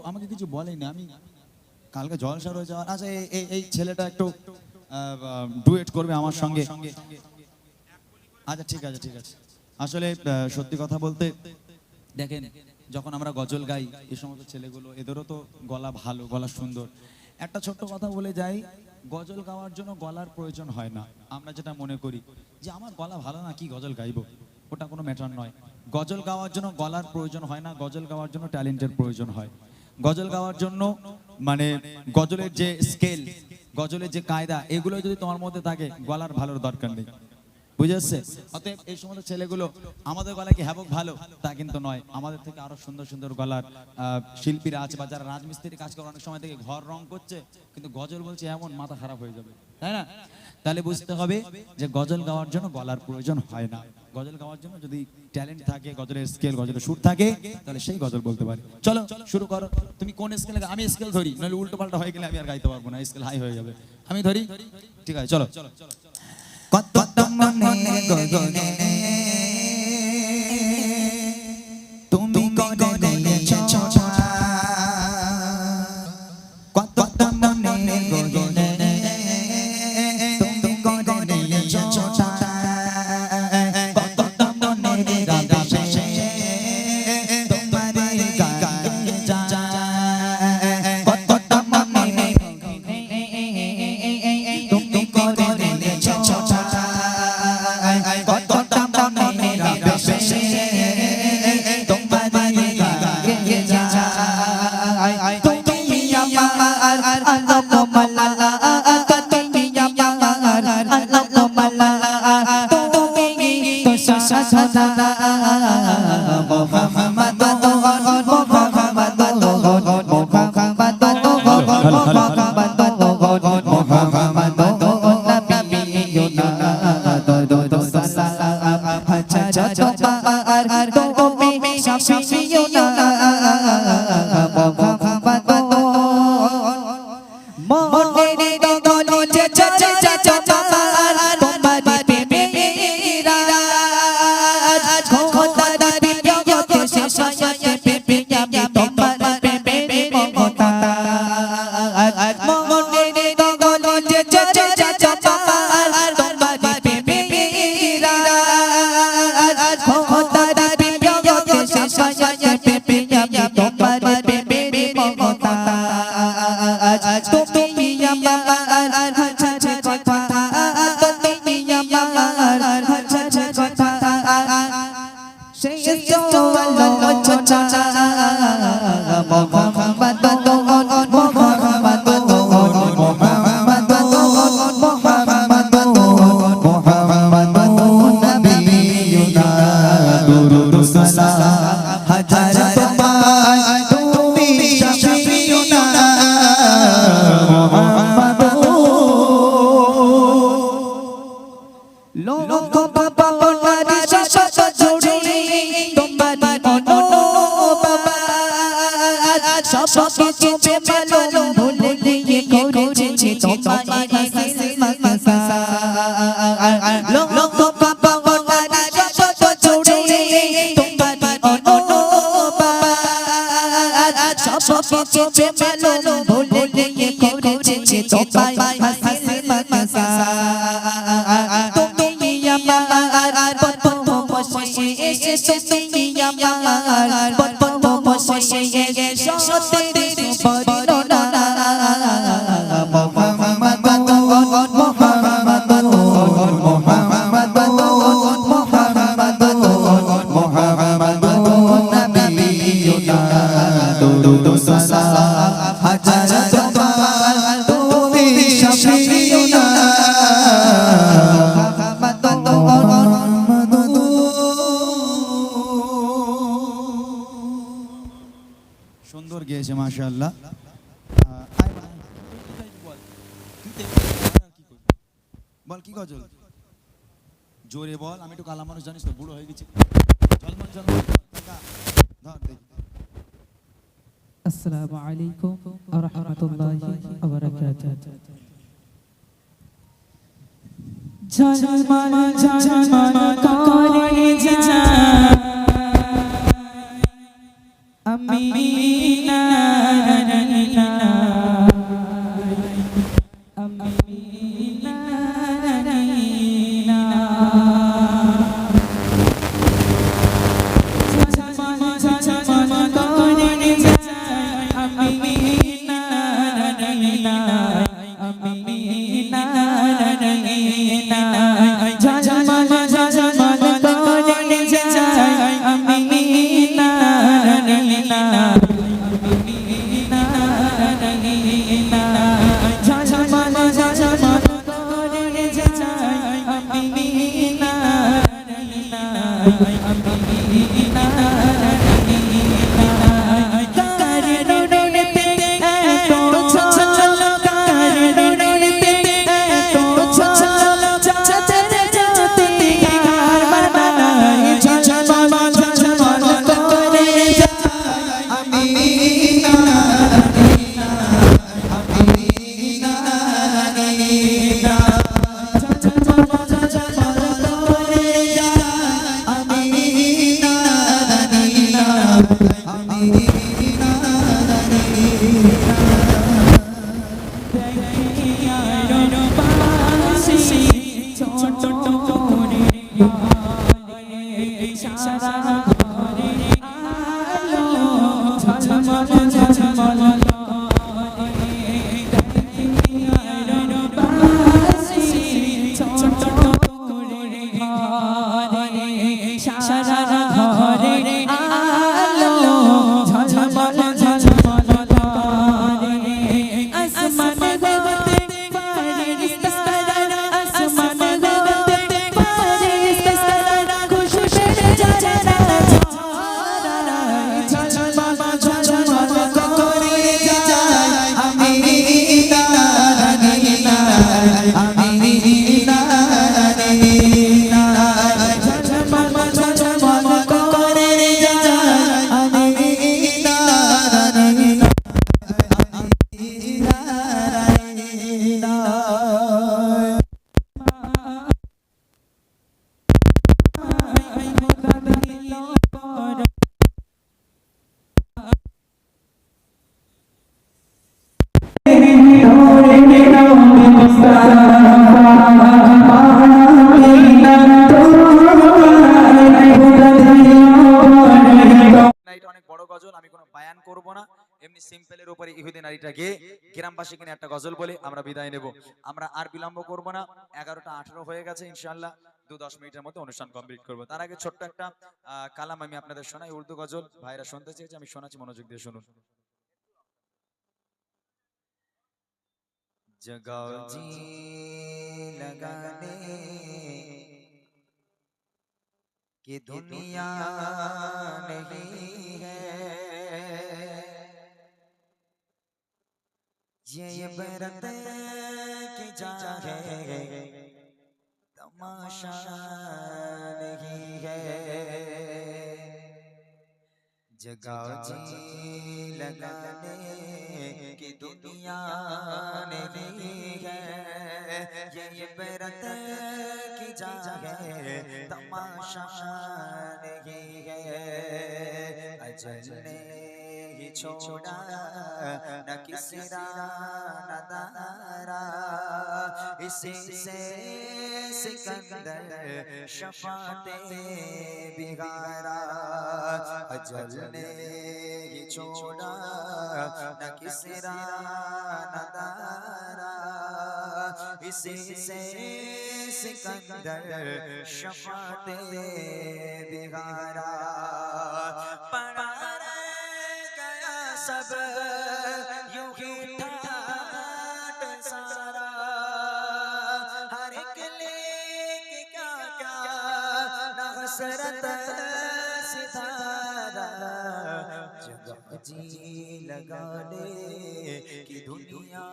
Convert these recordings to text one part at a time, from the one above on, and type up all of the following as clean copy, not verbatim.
আমাকে কিছু বলেনি। আমি কালকে জলসা রয়েছে। আচ্ছা এই ছেলেটা একটু ডুয়েট করবে আমার সঙ্গে। আচ্ছা ঠিক আছে ঠিক আছে। আসলে সত্যি কথা বলতে দেখেন, যখন আমরা গজল গাই এই সমস্ত ছেলেগুলো, এদেরও তো গলা ভালো, গলা সুন্দর। একটা ছোট্ট কথা বলে যাই, গজল গাওয়ার জন্য গলার প্রয়োজন হয় না। আমরা যেটা মনে করি যে আমার গলা ভালো না, কি গজল গাইবো, ওটা কোনো ম্যাটার নয়। গজল গাওয়ার জন্য গলার প্রয়োজন হয় না, গজল গাওয়ার জন্য ট্যালেন্টের প্রয়োজন হয়। গজল গাওয়ার জন্য মানে গজলের যে স্কেল, গজলের যে কায়দা, এগুলো যদি তোমার মধ্যে থাকে, গলার ভালোর দরকার নেই। বুঝে আসছে? অতএব এই সমস্ত ছেলেগুলো, আমাদের গলা কি হ্যাবক ভালো তা কিন্তু নয়। আমাদের থেকে আরো সুন্দর সুন্দর গলার শিল্পীরা আছে, বা যারা রাজমিস্ত্রি কাজ করে, অনেক সময় থেকে ঘর রং করছে, কিন্তু গজল বলছে এমন, মাথা খারাপ হয়ে যাবে, তাই না? তাহলে বুঝতে হবে যে গজল গাওয়ার জন্য গলার প্রয়োজন হয় না। গজল গাওয়ার জন্য যদি ট্যালেন্ট থাকে, গজলের স্কেল, গজলের সুর থাকে, তাহলে সেই গজল বলতে পারে। চলো শুরু করো। তুমি কোন স্কেলে? আমি স্কেল ধরি, নাহলে উল্টো পাল্টা হয়ে গেলে আমি আর গাইতে পারবো না, স্কেল হাই হয়ে যাবে। আমি ধরি, ঠিক আছে? চলো। কত মনে গগনে তুমি করে দিয়েছো ছোঁয়া, কত মনে গগনে তুমি করে দিয়েছো ছোঁয়া, কত মনে রাধে তোমার গায়ে যায়, কত মনে তুমি করে দিয়েছো ছোঁয়া, সুন্দর গেয়েছে মাশাআল্লাহ। বল কি গজল, জোরে বল। আমি একটু কালা মানুষ, জানিস তো, বুড়ো হয়ে গেছি। আসসালামু আলাইকুম ওয়া রাহমাতুল্লাহি ওয়া বারাকাতুহু। ঝলমল ঝলমল করে যায় আমিনা অনেক বড় গজল, আমি কোনো বায়ান করব না, এমনি সিম্পলের উপরে ইহুদি নারীটা গিয়ে গ্রামবাসীকে নিয়ে একটা গজল বলে আমরা বিদায় নেব। আমরা আর বিলম্ব করব না, 11টা 18 হয়ে গেছে, ইনশাআল্লাহ 2-10 মিনিটের মধ্যে অনুষ্ঠান কমপ্লিট করব। তার আগে ছোট্ট একটা কালাম আমি আপনাদের শোনাই, উর্দু গজল, ভাইরা শুনতে চেয়েছে, আমি শোনাচ্ছি, মনোযোগ দিয়ে শুনুন। जगाओ जी लगाने कि दुनिया नहीं है, ये इबरत की जा है, तमाशा नहीं है। जगाओ जी लगाने की दुनिया नहीं है, ये इबरत की जा है, तमाशा नहीं है। अजल ने ही छोड़ा न किसरा न दारा, इसी से सिकंदर शफाते बिगाड़ा। अजल ने ही छोड़ा न किसरा न दारा, इसी से सिकंदर शफाते बिगाड़ा। पड़ा गया सब यूं ही ठाट सारा, हर एक लेके क्या क्या न हसरत सितारा। जगह जी लगाने की दुनिया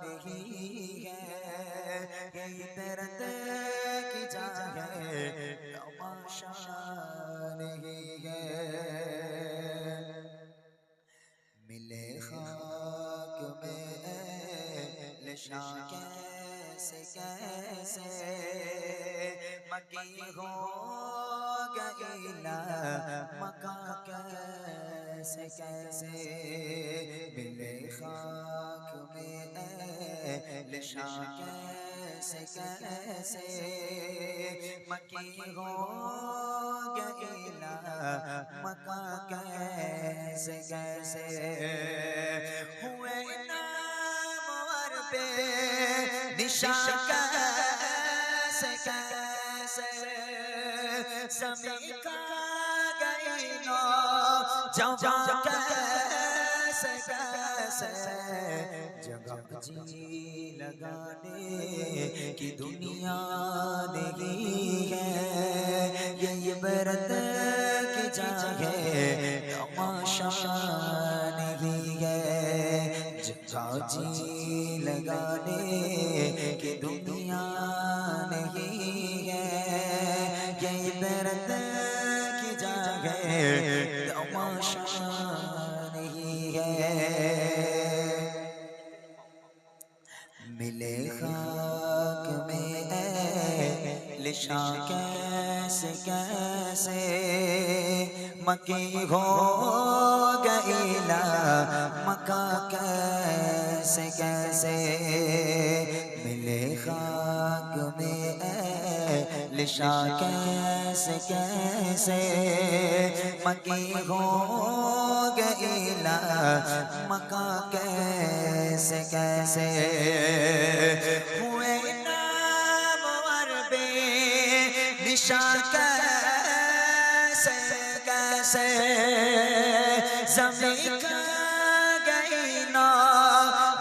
नहीं है, यही दर्द की जा है, तमाशा नहीं है। मिले खाक में लशा कैसे कैसे, मकी हो गई ना मका कैसे कैसे। मिले खाक में लशा कैसे कैसे, मकी हो गई ना मका कैसे कैसे। हुए नामवर पे निशान कैसे कैसे, ज़मीं का गई नो जवां कैसे कैसे। जगह जी लगाने की दुनिया नहीं है, ये इबरत की जगह तमाशा नहीं है, जगह जी लगाने की दुनिया नहीं है। ये इबरत की जगह तमाशा नहीं है। मिले खाक में लिशा कैसे कैसे मकी हो गई ला मका कैसे कैसे। मिले खाक में लिशा कैसे कैसे मकी हो गई ला मका कैसे कैसे। हुए नाम बे निशा कैसे कैसे ज़मीं का गई ना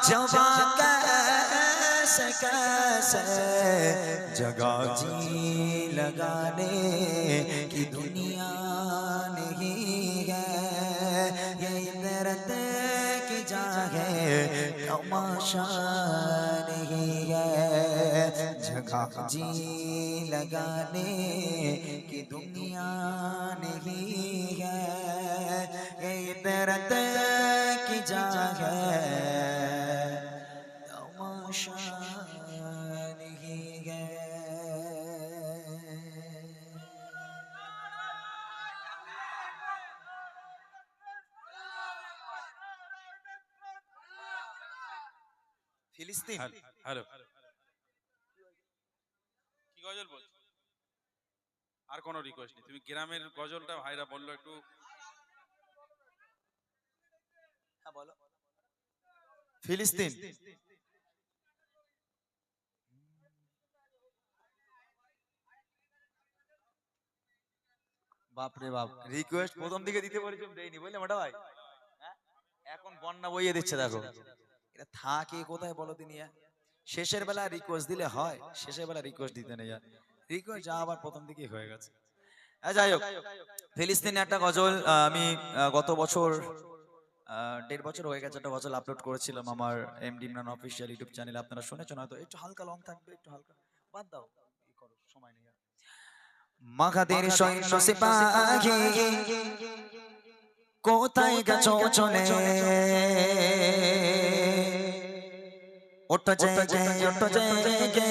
जवा कैसे कैसे। जगह जी लगाने की दुनिया नहीं है, ये इबरत की जगह तमाशा नहीं है। जगह जी लगाने की दुनिया नहीं है, ये इबरत की जगह तमाशा नहीं है। ফিলিস্তিন হ্যালো, কি গজল বলছো? আর কোনো রিকোয়েস্ট নেই, তুমি গ্রামের গজলটা ভাইরা বললো একটু। হ্যাঁ বলো। ফিলিস্তিন বাপরে বাপ, রিকোয়েস্ট প্রথম দিকে দিতে বলেছিলাম দেইনি, বুঝলে মোটা ভাই। হ্যাঁ? এখন বন্যা বইয়ে দিচ্ছে দেখো। এটা থাকে কোথায় বলো দিনিয়া? শেষের বেলা রিকোয়েস্ট দিলে হয়, শেষের বেলা রিকোয়েস্ট দিতে নেই। আর রিকোয়েস্ট যা আবার প্রথম দিকেই হয়ে গেছে। যাই হোক, ফিলিস্তিনে একটা গজল আমি গত বছর 1.5 বছর হয়ে গেছে একটা গজল আপলোড করেছিলাম আমার এমডি ইমরান অফিসিয়াল ইউটিউব চ্যানেলে। আপনারা শুনেছেন হয়তো। একটু হালকা লং থাকবে, একটু হালকা বাদ দাও, কি করো, সময় নেই। মাগাদের সৈন্য সিপাহী কোথায় গেছো চলে, ওঠো জেগে ওঠো জেগে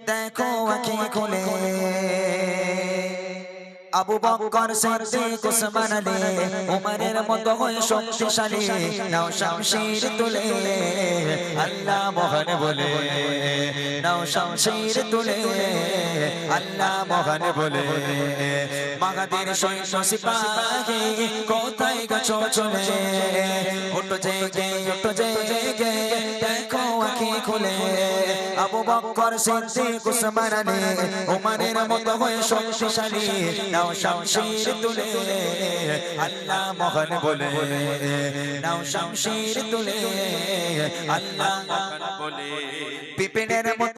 দেখো আঁখি খুলে। আবু বকর সিদ্দিক ওসমান আলী উমরের মতো হয়ে শক্তিশালী নাও শামশির তুলে। আল্লাহ মহান বলে নাও শামশির তুলে, আল্লাহ মহান বলে। মাগাদের সৈন্য সিপাহী কোথায় গেছো চলে, ওঠো জেগে দেখো আঁখি খুলে। আবু বকর সিদ্দিক ওসমান আলী উমরের মতো হয়ে শক্তিশালী নাও শামশির তুলে। আল্লাহ মহান বলে নাও শামশির তুলে, আল্লাহ মহান বলে। পিপেনের